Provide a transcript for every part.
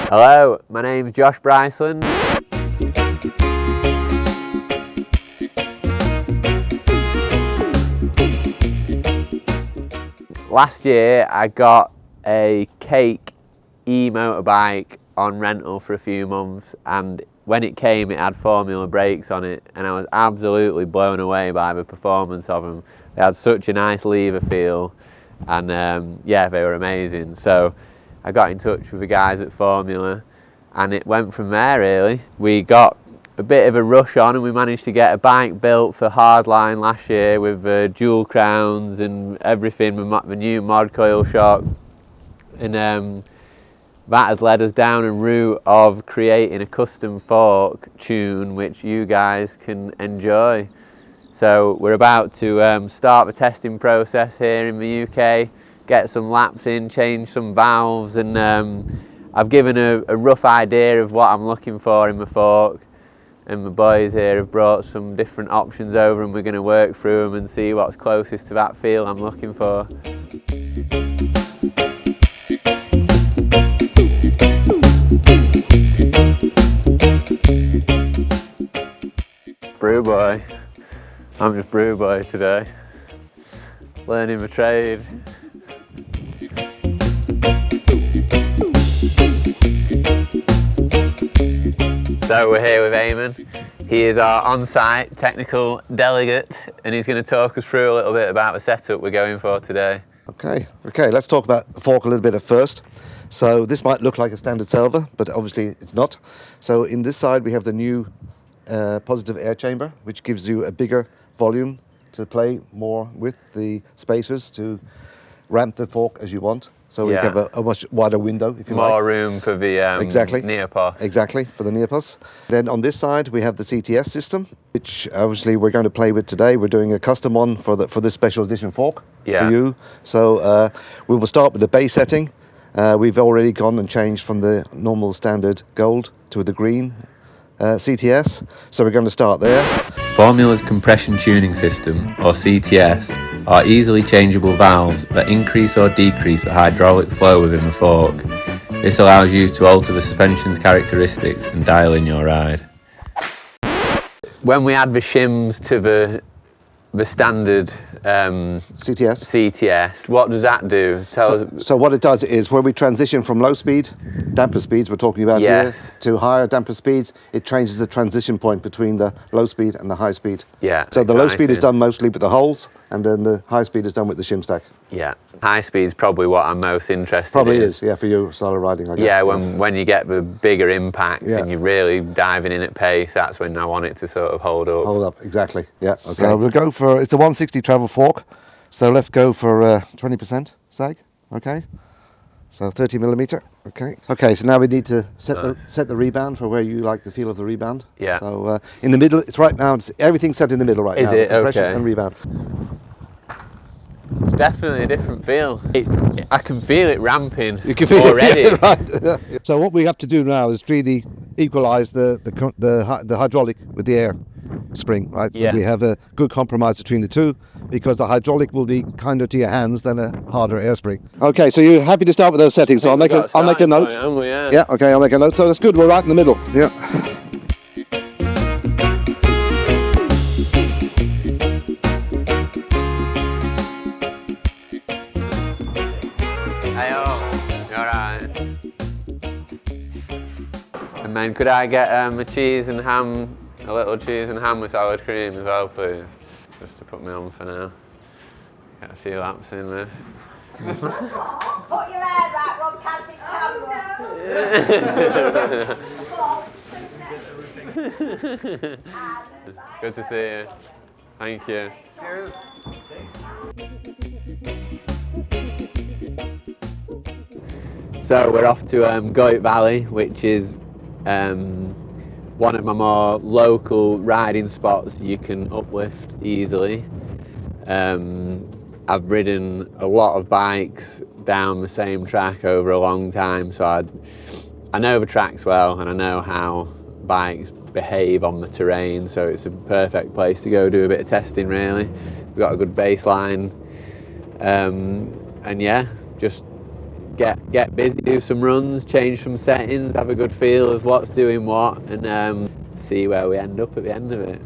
Hello, my name's Josh Bryceland. Last year I got a Cake e-motorbike on rental for a few months, and when it came it had Formula brakes on it, and I was absolutely blown away by the performance of them. They had such a nice lever feel, and yeah, they were amazing. So I got in touch with the guys at Formula and it went from there really. We got a bit of a rush on and we managed to get a bike built for Hardline last year with dual crowns and everything, with the new mod coil shock, and that has led us down a route of creating a custom fork tune which you guys can enjoy. So we're about to start the testing process here in the UK, get some laps in, change some valves, and I've given a rough idea of what I'm looking for in the fork, and the boys here have brought some different options over and we're going to work through them and see what's closest to that feel I'm looking for. Brew boy. I'm just brew boy today, learning the trade. So we're here with Eamon. He is our on-site technical delegate and he's going to talk us through a little bit about the setup we're going for today. Okay, let's talk about the fork a little bit at first. So this might look like a standard salver, but obviously it's not. So in this side we have the new positive air chamber, which gives you a bigger volume to play more with, the spacers to ramp the fork as you want. So we have a much wider window, if you like. More room for the Neopos. Exactly, for the Neopos. Then on this side we have the CTS system, which obviously we're going to play with today. We're doing a custom one for this special edition fork for you. So we will start with the base setting. We've already gone and changed from the normal standard gold to the green CTS, so we're going to start there. Formula's compression tuning system, or CTS, are easily changeable valves that increase or decrease the hydraulic flow within the fork. This allows you to alter the suspension's characteristics and dial in your ride. When we add the shims to the standard CTS, what does that do? Tell us. So what it does is when we transition from low speed, damper speeds we're talking about here, to higher damper speeds, it changes the transition point between the low speed and the high speed. Yeah. So the low speed is done mostly with the holes, and then the high speed is done with the shim stack. Yeah. High speed is probably what I'm most interested in. Probably is, yeah, for your style of riding, I guess. Yeah, when you get the bigger impacts and you're really diving in at pace, that's when I want it to sort of hold up. Hold up, exactly, yeah. Okay. So we'll go for, it's a 160 travel fork, so let's go for 20% sag, okay? So 30 millimeter, okay. Okay, so now we need to set the rebound for where you like the feel of the rebound. Yeah. So in the middle, it's right now, everything's set in the middle right now. Is it? Compression Okay. and rebound. It's definitely a different feel. I can feel it ramping. You can feel already. it, right. So what we have to do now is really equalise the hydraulic with the air spring, right? So we have a good compromise between the two, because the hydraulic will be kinder to your hands than a harder air spring. Okay, so you're happy to start with those settings? So I'll make a note. Yeah, okay, I'll make a note. So that's good. We're right in the middle. Yeah. And then could I get a cheese and ham, a little cheese and ham with salad cream as well, please? Just to put me on for now. Get a few laps in there. Put your hair back, Rob, can't camera. Good to see you. Thank you. Cheers. So we're off to Goat Valley, which is one of my more local riding spots. You can uplift easily. I've ridden a lot of bikes down the same track over a long time, so I know the tracks well and I know how bikes behave on the terrain, so it's a perfect place to go do a bit of testing really. We've got a good baseline, and yeah, just get busy, do some runs, change some settings, have a good feel of what's doing what, and see where we end up at the end of it.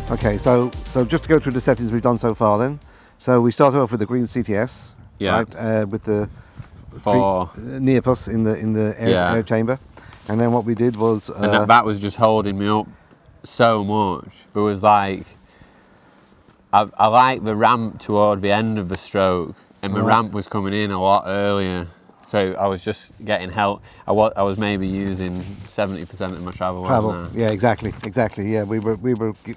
Okay, so just to go through the settings we've done so far then. So we started off with the green CTS, Yeah. right, with the For Neopus in the air chamber, and then what we did was and that was just holding me up so much. It was like I like the ramp toward the end of the stroke, and the ramp was coming in a lot earlier. So I was just getting help. I was maybe using 70% of my travel. Wasn't I? Yeah, exactly. Yeah, we were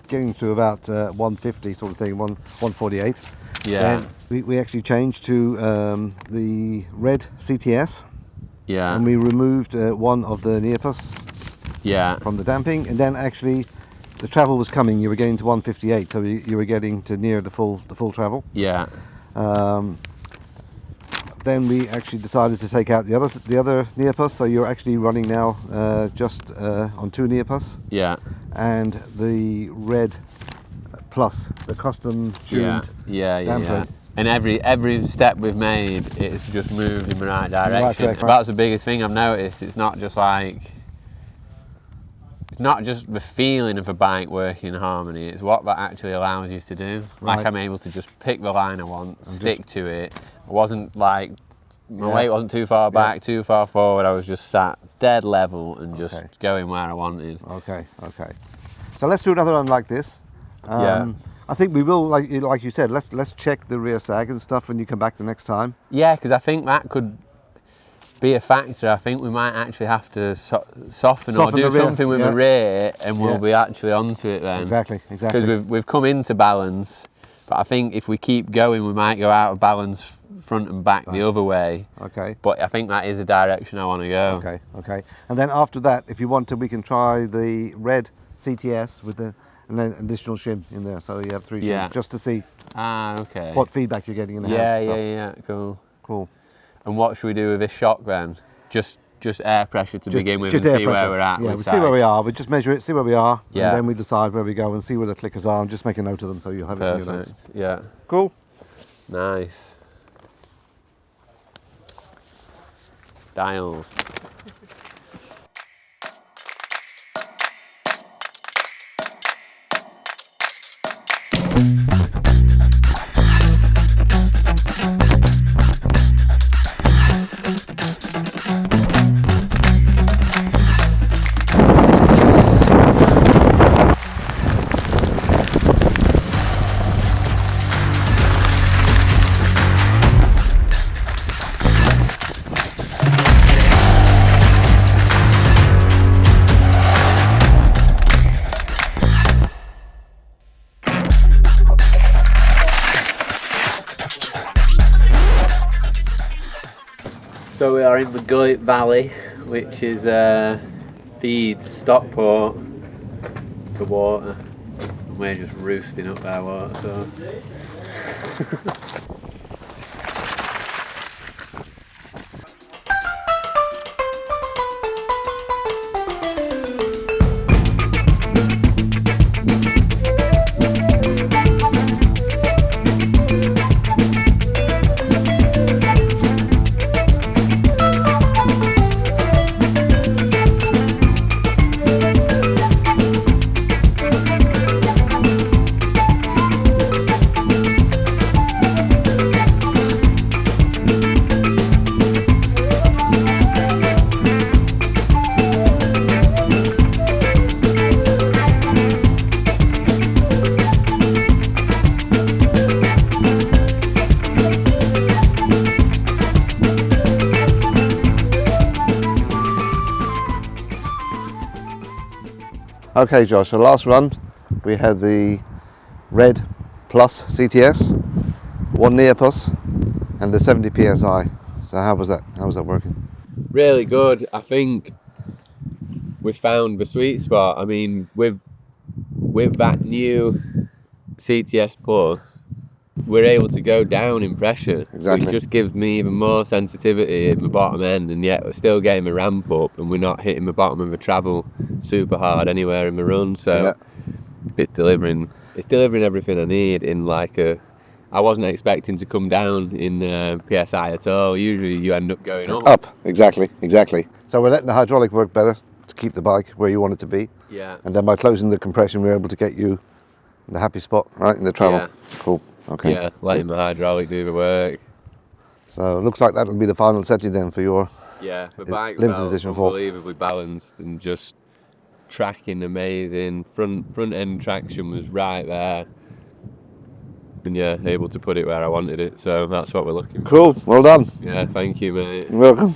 getting to about 150 sort of thing, 148. Yeah. Then we actually changed to the red CTS. Yeah. And we removed one of the Neopus. Yeah. From the damping, and then actually the travel was coming. You were getting to 158, so you were getting to near the full travel. Yeah. Then we actually decided to take out the other Neopus, so you're actually running now just on 2 Neopus. Yeah. And the red plus, the custom tuned damper. Yeah. And every step we've made, it's just moved in the right direction. That's the biggest thing I've noticed. It's not just the feeling of a bike working in harmony, it's what that actually allows you to do. Right. Like I'm able to just pick the line I want, stick to it. I wasn't like, my weight wasn't too far back, too far forward. I was just sat dead level and just going where I wanted. Okay. So let's do another one like this. I think we will, like you said, let's check the rear sag and stuff when you come back the next time. Yeah, because I think that could be a factor. I think we might actually have to soften or do something with the rear, and we'll be actually onto it then. Exactly. Because we've come into balance, but I think if we keep going, we might go out of balance front and back the other way. Okay. But I think that is the direction I want to go. Okay. And then after that, if you want to, we can try the red CTS with and then additional shim in there. So you have 3 shims just to see what feedback you're getting in the house. Yeah. Cool. And what should we do with this shock then? Just air pressure to begin with and see where we're at. Yeah, we see where we are. We just measure it, see where we are, and then we decide where we go and see where the clickers are, and just make a note of them so you'll have it in your notes. Yeah. Cool. Nice. Dials. So we are in the Gullet Valley, which is feeds Stockport for water, and we're just roosting up their water. So. Okay, Josh, so last run we had the Red Plus CTS, 1 Neopus, and the 70 PSI. So how was that? How was that working? Really good. I think we found the sweet spot. I mean, with that new CTS Plus, we're able to go down in pressure, Exactly. which just gives me even more sensitivity in the bottom end, and yet we're still getting the ramp up, and we're not hitting the bottom of the travel super hard anywhere in the run. So Yeah. it's delivering everything I need in like a. I wasn't expecting to come down in PSI at all. Usually you end up going up. Up, exactly. So we're letting the hydraulic work better to keep the bike where you want it to be. Yeah. And then by closing the compression, we're able to get you in the happy spot, right, in the travel. Yeah. Cool, okay. Yeah, letting the hydraulic do the work. So it looks like that'll be the final setting then for your Yeah, the bike limited felt edition fork. unbelievably balanced and just tracking amazing. Front end traction was right there. And yeah, able to put it where I wanted it. So that's what we're looking for. Cool, well done. Yeah, thank you, mate. You're welcome.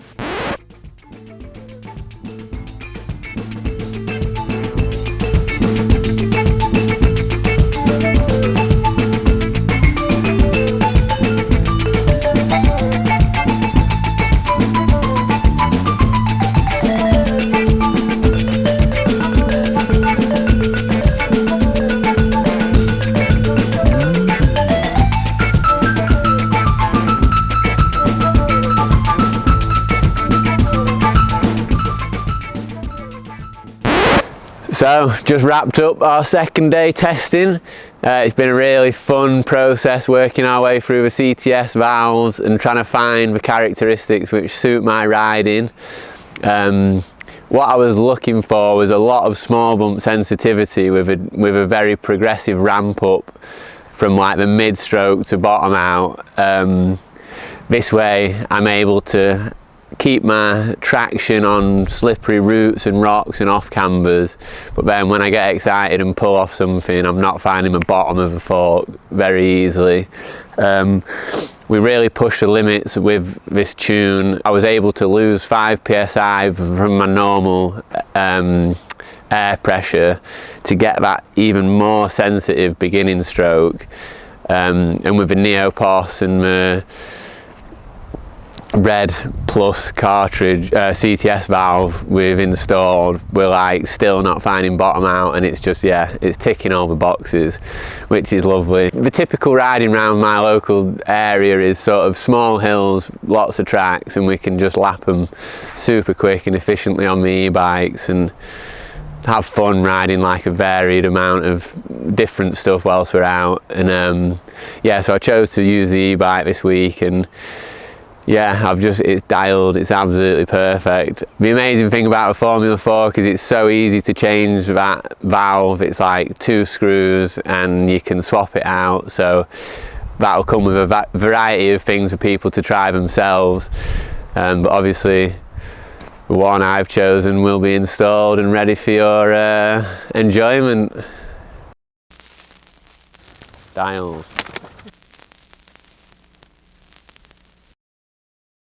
So just wrapped up our second day testing. It's been a really fun process working our way through the CTS valves and trying to find the characteristics which suit my riding. What I was looking for was a lot of small bump sensitivity with a very progressive ramp up from like the mid stroke to bottom out. This way I'm able to keep my traction on slippery roots and rocks and off cambers, but then when I get excited and pull off something, I'm not finding the bottom of a fork very easily. We really pushed the limits with this tune. I was able to lose 5 psi from my normal air pressure to get that even more sensitive beginning stroke, and with the Neopos and the Red Plus cartridge CTS valve we've installed, we're like still not finding bottom out, and it's just, yeah, it's ticking all the boxes, which is lovely. The typical riding around my local area is sort of small hills, lots of tracks, and we can just lap them super quick and efficiently on the e-bikes and have fun riding like a varied amount of different stuff whilst we're out. And yeah, so I chose to use the e-bike this week, and yeah, it's dialed, it's absolutely perfect. The amazing thing about a Formula Fork is it's so easy to change that valve. It's like 2 screws and you can swap it out, so that'll come with a variety of things for people to try themselves. But obviously the one I've chosen will be installed and ready for your enjoyment. Dials.